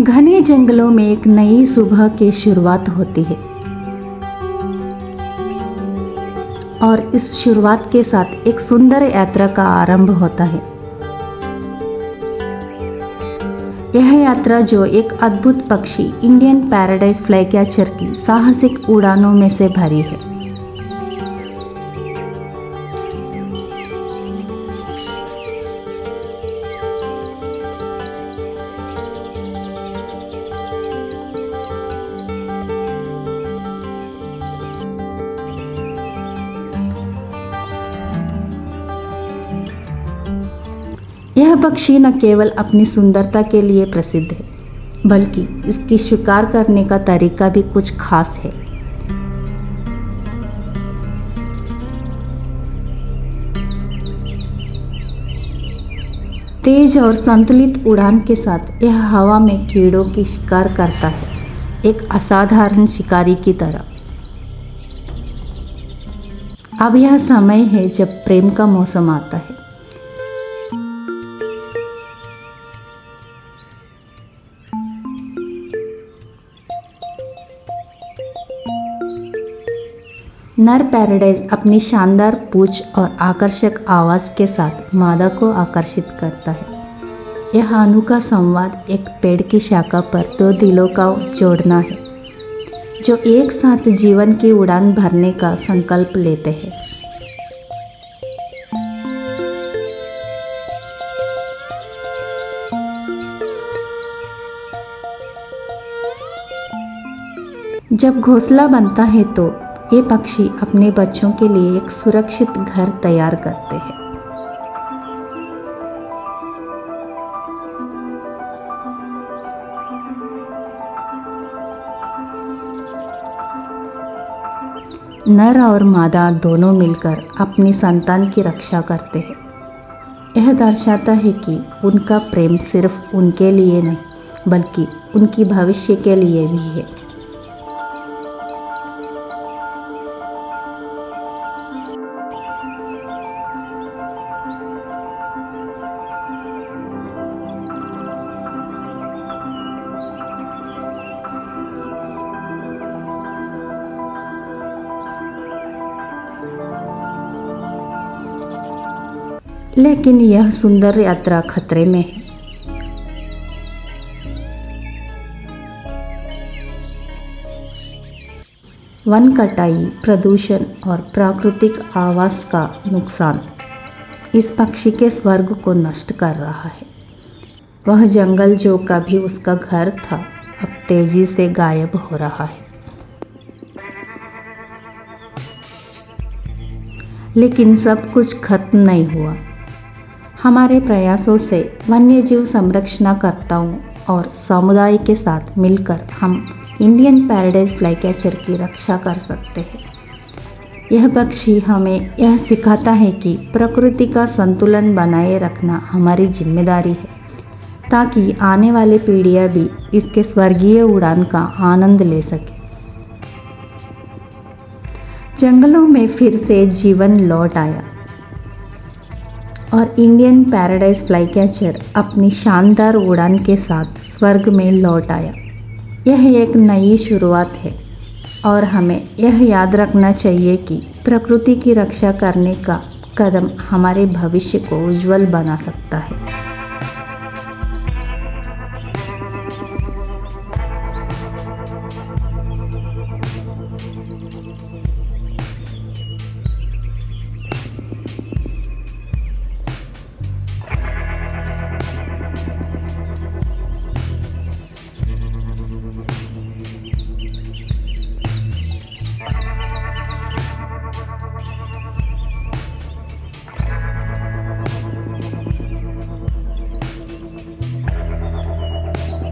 घने जंगलों में एक नई सुबह की शुरुआत होती है और इस शुरुआत के साथ एक सुंदर यात्रा का आरंभ होता है। यह यात्रा जो एक अद्भुत पक्षी इंडियन पैराडाइज फ्लाईकैचर की साहसिक उड़ानों में से भरी है। यह पक्षी न केवल अपनी सुंदरता के लिए प्रसिद्ध है, बल्कि इसकी शिकार करने का तरीका भी कुछ खास है। तेज और संतुलित उड़ान के साथ यह हवा में कीड़ों की शिकार करता है, एक असाधारण शिकारी की तरह। अब यह समय है जब प्रेम का मौसम आता है। नर पैराडाइज अपनी शानदार पूंछ और आकर्षक आवाज़ के साथ मादा को आकर्षित करता है। यह अनोखा संवाद एक पेड़ की शाखा पर दो दिलों का जोड़ना है, जो एक साथ जीवन की उड़ान भरने का संकल्प लेते हैं। जब घोंसला बनता है तो ये पक्षी अपने बच्चों के लिए एक सुरक्षित घर तैयार करते हैं। नर और मादा दोनों मिलकर अपनी संतान की रक्षा करते हैं। यह दर्शाता है कि उनका प्रेम सिर्फ उनके लिए नहीं, बल्कि उनकी भविष्य के लिए भी है। लेकिन यह सुंदर यात्रा खतरे में है। वन कटाई, प्रदूषण और प्राकृतिक आवास का नुकसान इस पक्षी के स्वर्ग को नष्ट कर रहा है। वह जंगल जो कभी उसका घर था, अब तेजी से गायब हो रहा है। लेकिन सब कुछ खत्म नहीं हुआ। हमारे प्रयासों से वन्यजीव संरक्षणकर्ताओं और समुदाय के साथ मिलकर हम इंडियन पैराडाइज फ्लाईकैचर की रक्षा कर सकते हैं। यह पक्षी हमें यह सिखाता है कि प्रकृति का संतुलन बनाए रखना हमारी जिम्मेदारी है, ताकि आने वाली पीढ़ियां भी इसके स्वर्गीय उड़ान का आनंद ले सकें। जंगलों में फिर से जीवन लौट आया और इंडियन पैराडाइज फ्लाईकैचर अपनी शानदार उड़ान के साथ स्वर्ग में लौट आया। यह एक नई शुरुआत है और हमें यह याद रखना चाहिए कि प्रकृति की रक्षा करने का कदम हमारे भविष्य को उज्जवल बना सकता है।